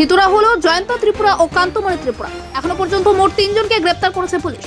ধৃতরা হলো জয়ন্ত ত্রিপুরা ও কান্তমণি ত্রিপুরা। এখনো পর্যন্ত মোট 3 জনকে গ্রেপ্তার করেছে পুলিশ।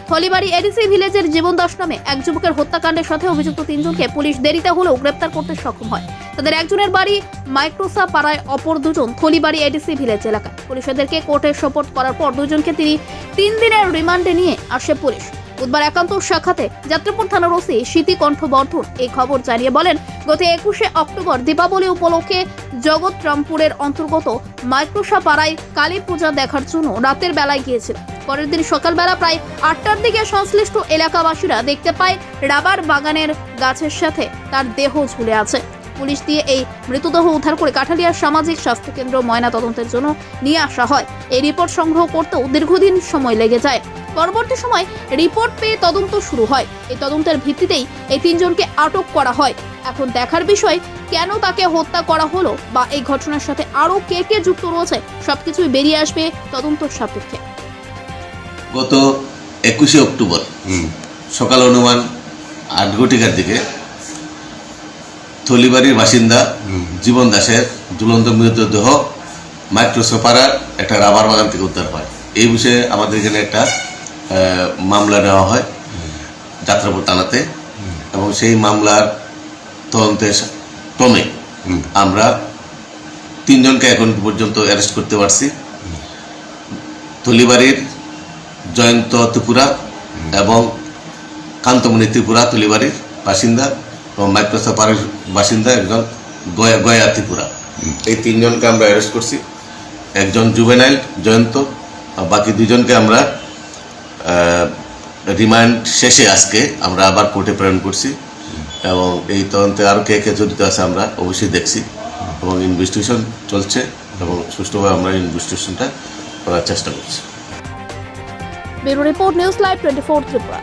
থলিবাড়ি এডিসি ভিলেজের জীবন দাস নামে এক যুবকের হত্যাকাণ্ডের সাথে অভিযুক্ত 3 জনকে পুলিশ দেরিতে হলেও গ্রেপ্তার করতে সক্ষম হয়। তাদের একজনের বাড়ি মাইক্রোসা পাড়ায়, অপর দুজন থলিবাড়ি এডিসি ভিলেজ এলাকায়। পুলিশ এদেরকে কোর্টে সোপর্দ করার পর দুজনকে 3 দিনের রিমান্ডে নিয়ে আসে পুলিশ। বুধবার একান্ত সাক্ষাতে যাত্রাপুর থানার ওসি স্মৃতি কণ্ঠবর্ধন এই খবর জানিয়ে বলেন, গত 21শে অক্টোবর দীপাবলি উপলক্ষে জগৎরামপুরের অন্তর্গত মাইক্রোসা পাড়ায় কালী পূজা দেখার জন্য রাতের বেলায় গিয়েছিল। পরের দিন সকালবেলা প্রায় 8টার দিকে সংশ্লিষ্ট এলাকাবাসীরা দেখতে পায় রাবার বাগানের গাছের সাথে তার দেহ ঝুলে আছে। পুলিশ দিয়ে এই মৃতদেহ উদ্ধার করে কাঠালিয়া সামাজিক স্বাস্থ্য কেন্দ্র ময়না তদন্তের জন্য নিয়ে আসা হয়। এই রিপোর্ট সংগ্রহ করতেও দীর্ঘদিন সময় লেগে যায়। পরবর্তী সময় রিপোর্ট পেয়ে তদন্ত শুরু হয়। এই তদন্তের ভিত্তিতেই এই 3 জনকে আটক করা হয়। এখন দেখার বিষয় কেন তাকে হত্যা করা হলো বা এই ঘটনার সাথে আরো কে কে যুক্ত রয়েছে সবকিছুই বেরিয়ে আসবে তদন্ত সাপেক্ষে। গত 21শে অক্টোবর সকাল অনুমান 8 ঘটিকার দিকে থলিবাড়ির বাসিন্দা জীবন দাসের ঝুলন্ত মৃতদেহ মাইক্রোসোপাড়ার একটা রাবার বাগান থেকে উদ্ধার হয়। এই বিষয়ে আমাদের এখানে একটা মামলা নেওয়া হয় যাত্রাপুর থানাতে, এবং সেই মামলার তদন্তের ক্রমে আমরা 3 জনকে এখন পর্যন্ত অ্যারেস্ট করতে পারছি। থলিবাড়ির জয়ন্ত ত্রিপুরা এবং কান্তমণি ত্রিপুরা থলিবাড়ির বাসিন্দা, এবং মাইক্রোসোপাড়ার বাসিন্দা একজন গয়া ত্রিপুরা। এই 3 জনকে আমরা অ্যারেস্ট করছি। একজন জুভেনাইল জয়ন্ত, আর বাকি 2 জনকে আমরা রিমান্ড শেষে আজকে আমরা আবার কোর্টে প্রেরণ করছি, এবং এই তদন্তে আরও কে কে জড়িত আছে আমরা অবশ্যই দেখছি, এবং ইনভেস্টিগেশন চলছে, এবং সুষ্ঠুভাবে আমরা ইনভেস্টিগেশনটা করার চেষ্টা করছি। Bureau report, news live 24 Tripura.